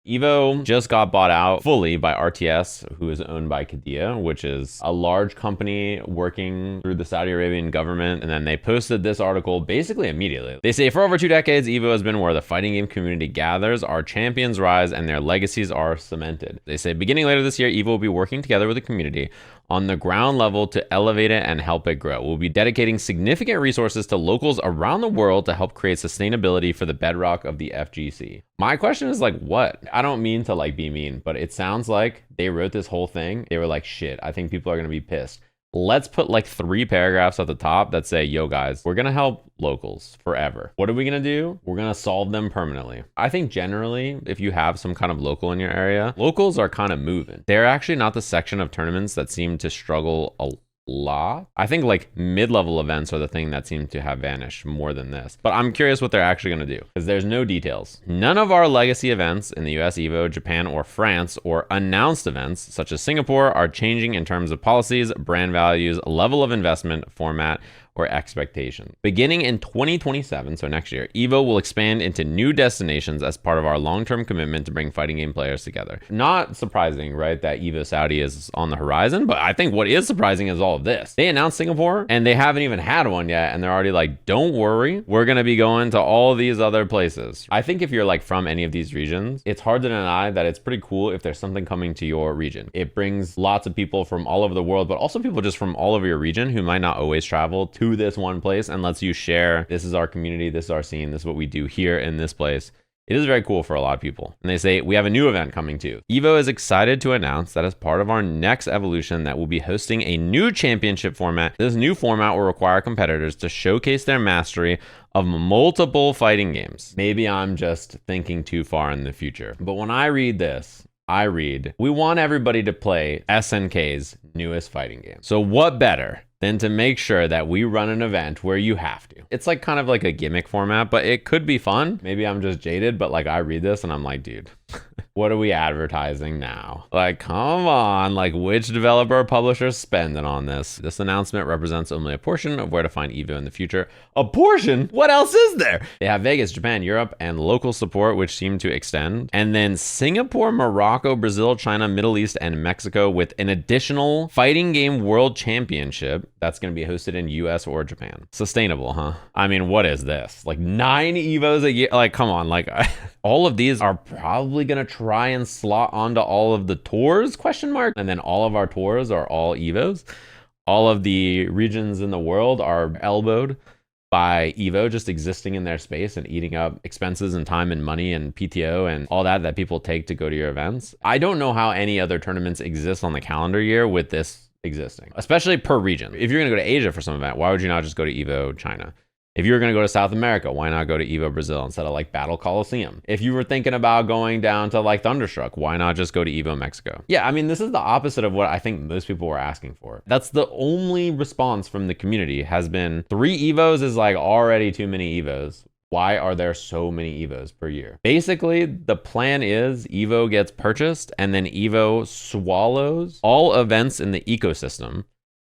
EVO just got bought out fully by RTS, who is owned by Qiddiya, which is a large company working through the Saudi Arabian government. And then they posted this article basically immediately. They say, for over 2 decades, EVO has been where the fighting game community gathers, our champions rise, and their legacies are cemented. They say, beginning later this year, EVO will be working together with the community on the ground level to elevate it and help it grow. We'll be dedicating significant resources to locals around the world to help create sustainability for the bedrock of the FGC. My question is like, what? I don't mean to like be mean, but it sounds like they wrote this whole thing. They were like, shit, I think people are going to be pissed. Let's put like 3 paragraphs at the top that say, yo guys, we're going to help locals forever. What are we going to do? We're going to solve them permanently. I think generally, if you have some kind of local in your area, locals are kind of moving. They're actually not the section of tournaments that seem to struggle a lot. I think like mid-level events are the thing that seem to have vanished more than this. But I'm curious what they're actually going to do, because there's no details. None of our legacy events in the US, EVO, Japan, or France, or announced events such as Singapore, are changing in terms of policies, brand values, level of investment, format, or expectation. Beginning in 2027, so next year, EVO will expand into new destinations as part of our long-term commitment to bring fighting game players together. Not surprising, right, that EVO Saudi is on the horizon, but I think what is surprising is all of this. They announced Singapore, and they haven't even had one yet, and they're already like, don't worry, we're gonna be going to all these other places. I think if you're like from any of these regions, it's hard to deny that it's pretty cool if there's something coming to your region. It brings lots of people from all over the world, but also people just from all over your region who might not always travel to this one place, and lets you share, this is our community, this is our scene, this is what we do here in this place. It is very cool for a lot of people. And they say, we have a new event coming too. EVO is excited to announce that as part of our next evolution that we'll be hosting a new championship format. This new format will require competitors to showcase their mastery of multiple fighting games. Maybe I'm just thinking too far in the future, but when I read this, I read, we want everybody to play SNK's newest fighting game. So what better than to make sure that we run an event where you have to. It's like kind of like a gimmick format, but it could be fun. Maybe I'm just jaded, but like I read this and I'm like, dude, what are we advertising now? Like, come on, like which developer or publisher is spending on this? This announcement represents only a portion of where to find EVO in the future. A portion? What else is there? They have Vegas, Japan, Europe, and local support, which seem to extend. And then Singapore, Morocco, Brazil, China, Middle East, and Mexico with an additional fighting game world championship that's going to be hosted in US or Japan. Sustainable, huh? I mean, what is this? Like 9 EVOs a year? Like, come on, like all of these are probably going to try and slot onto all of the tours, question mark. And then all of our tours are all EVOs. All of the regions in the world are elbowed by EVO just existing in their space and eating up expenses and time and money and PTO and all that people take to go to your events. I don't know how any other tournaments exist on the calendar year with this existing, especially per region. If you're going to go to Asia for some event, why would you not just go to EVO China? If you were going to go to South America, why not go to EVO Brazil instead of like Battle Coliseum? If you were thinking about going down to like Thunderstruck, why not just go to EVO Mexico? Yeah, I mean, this is the opposite of what I think most people were asking for. That's the only response from the community has been 3 EVOs is like already too many EVOs. Why are there so many EVOs per year? Basically, the plan is EVO gets purchased and then EVO swallows all events in the ecosystem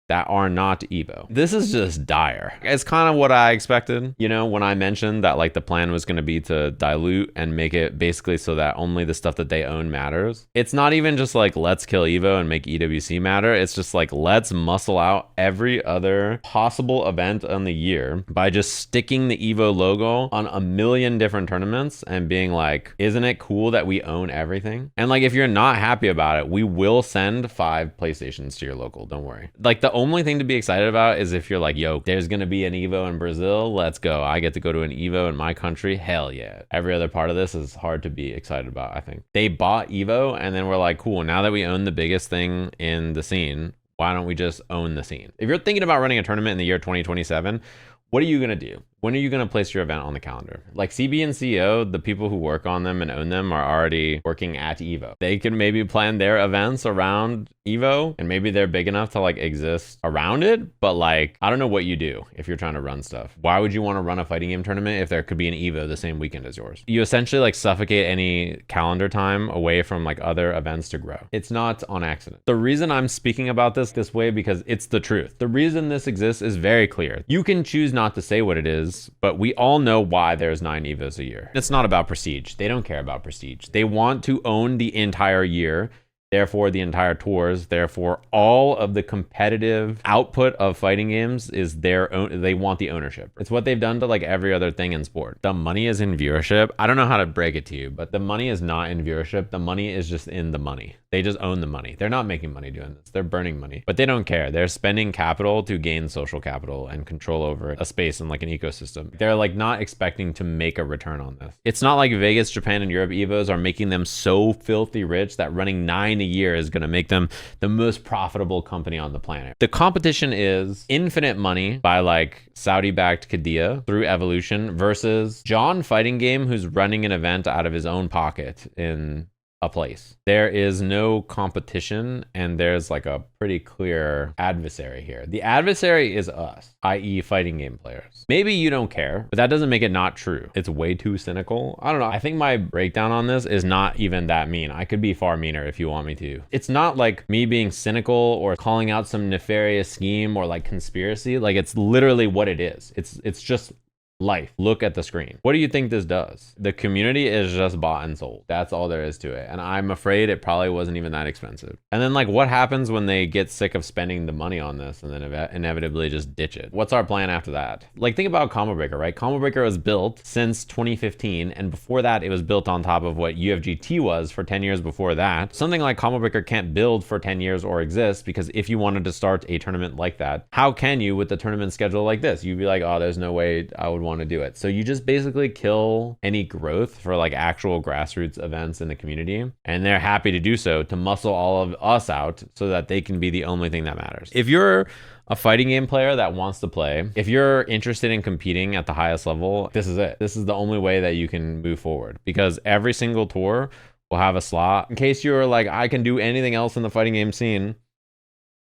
that are not EVO. This is just dire. It's kind of what I expected, you know, when I mentioned that like the plan was going to be to dilute and make it basically so that only the stuff that they own matters. It's not even just like, let's kill EVO and make EWC matter. It's just like, let's muscle out every other possible event on the year by just sticking the EVO logo on a million different tournaments and being like, isn't it cool that we own everything? And like, if you're not happy about it, we will send 5 PlayStations to your local. Don't worry. Like the only thing to be excited about is if you're like, yo, there's gonna be an EVO in Brazil, let's go. I get to go to an EVO in my country, hell yeah. Every other part of this is hard to be excited about, I think. They bought EVO and then we're like, cool, now that we own the biggest thing in the scene, why don't we just own the scene? If you're thinking about running a tournament in the year 2027, what are you gonna do? When are you going to place your event on the calendar? Like CB and CEO, the people who work on them and own them are already working at EVO. They can maybe plan their events around EVO and maybe they're big enough to like exist around it. But like, I don't know what you do if you're trying to run stuff. Why would you want to run a fighting game tournament if there could be an EVO the same weekend as yours? You essentially like suffocate any calendar time away from like other events to grow. It's not on accident. The reason I'm speaking about this way because it's the truth. The reason this exists is very clear. You can choose not to say what it is is, but we all know why there's 9 EVOs a year. It's not about prestige. They don't care about prestige. They want to own the entire year, therefore the entire tours, therefore all of the competitive output of fighting games is their own. They want the ownership. It's what they've done to like every other thing in sport. The money is in viewership. I don't know how to break it to you, but the money is not in viewership. The money is just in the money. They just own the money. They're not making money doing this. They're burning money, but they don't care. They're spending capital to gain social capital and control over a space and like an ecosystem. They're like not expecting to make a return on this. It's not like Vegas, Japan, and Europe EVOs are making them so filthy rich that running 9 a year is going to make them the most profitable company on the planet. The competition is infinite money by like Saudi-backed Qiddiya through Evolution versus John Fighting Game, who's running an event out of his own pocket in a place. There is no competition, and there's like a pretty clear adversary here. The adversary is us, i.e. fighting game players. Maybe you don't care, but that doesn't make it not true. It's way too cynical. I don't know. I think my breakdown on this is not even that mean. I could be far meaner if you want me to. It's not like me being cynical or calling out some nefarious scheme or like conspiracy. Like it's literally what it is. It's just life. Look at the screen. What do you think this does? The community is just bought and sold. That's all there is to it. And I'm afraid it probably wasn't even that expensive. And then like what happens when they get sick of spending the money on this and then inevitably just ditch it? What's our plan after that? Like think about Combo Breaker, right? Combo Breaker was built since 2015. And before that, it was built on top of what UFGT was for 10 years before that. Something like Combo Breaker can't build for 10 years or exist because if you wanted to start a tournament like that, how can you with the tournament schedule like this? You'd be like, oh, there's no way I would want to do it. So you just basically kill any growth for like actual grassroots events in the community, and they're happy to do so to muscle all of us out so that they can be the only thing that matters. If you're a fighting game player that wants to play, if you're interested in competing at the highest level, this is it. This is the only way that you can move forward, because every single tour will have a slot in case you're like, I can do anything else in the fighting game scene.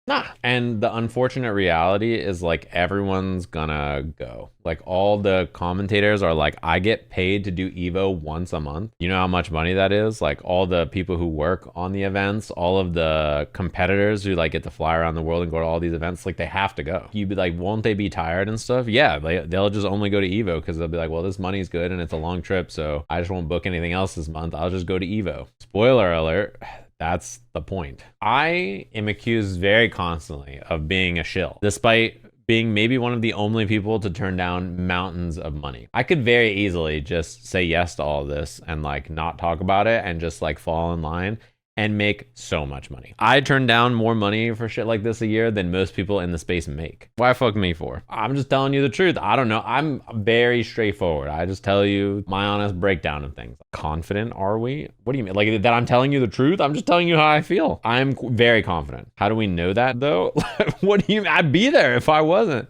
Nah. And the unfortunate reality is like everyone's gonna go. Like all the commentators are like, I get paid to do EVO once a month. You know how much money that is? Like all the people who work on the events, all of the competitors who like get to fly around the world and go to all these events, like they have to go. You'd be like, won't they be tired and stuff? Yeah, they'll just only go to EVO because they'll be like, well, this money's good and it's a long trip, so I just won't book anything else this month. I'll just go to EVO. Spoiler alert. That's the point. I am accused very constantly of being a shill, despite being maybe one of the only people to turn down mountains of money. I could very easily just say yes to all of this and like not talk about it and just like fall in line and make so much money. I turn down more money for shit like this a year than most people in the space make. Why fuck me for? I'm just telling you the truth. I don't know. I'm very straightforward. I just tell you my honest breakdown of things. Confident are we? What do you mean? Like that I'm telling you the truth? I'm just telling you how I feel. I'm very confident. How do we know that though? What do you mean? I'd be there if I wasn't.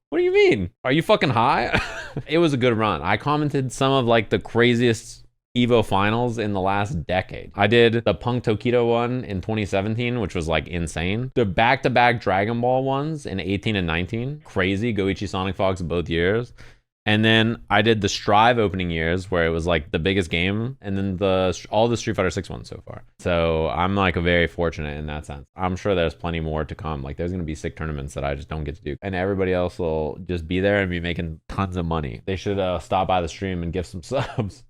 What do you mean? Are you fucking high? It was a good run. I commented some of like the craziest EVO finals in the last decade. I did the Punk Tokido one in 2017, which was like insane. The back-to-back Dragon Ball ones in 18 and 19, crazy. Goichi Sonic Fox both years. And then I did the Strive opening years where it was like the biggest game, and then all the Street Fighter 6 ones so far. So I'm like very fortunate in that sense. I'm sure there's plenty more to come. Like there's gonna be sick tournaments that I just don't get to do, and everybody else will just be there and be making tons of money. They should stop by the stream and give some subs.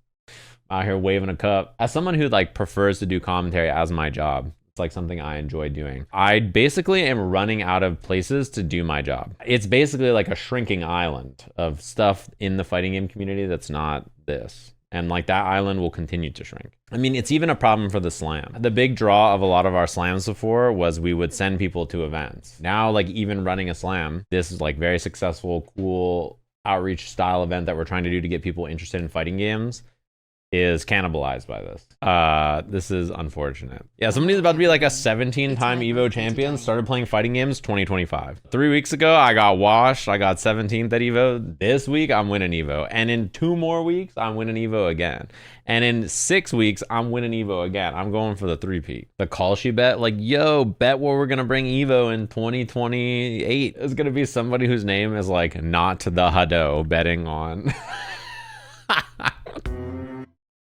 Out here waving a cup. As someone who like prefers to do commentary as my job, it's like something I enjoy doing. I basically am running out of places to do my job. It's basically like a shrinking island of stuff in the fighting game community that's not this. And like that island will continue to shrink. I mean, it's even a problem for the slam. The big draw of a lot of our slams before was we would send people to events. Now, like even running a slam, this is like very successful, cool outreach style event that we're trying to do to get people interested in fighting games is cannibalized by this. This is unfortunate. Yeah, somebody's about to be like a 17-time EVO champion, started playing fighting games 2025. 3 weeks ago, I got washed. I got 17th at EVO. This week, I'm winning EVO. And in 2 more weeks, I'm winning EVO again. And in 6 weeks, I'm winning EVO again. I'm going for the 3-peat. The call she bet, like, yo, bet where we're gonna bring EVO in 2028 is gonna be somebody whose name is like not the Hado betting on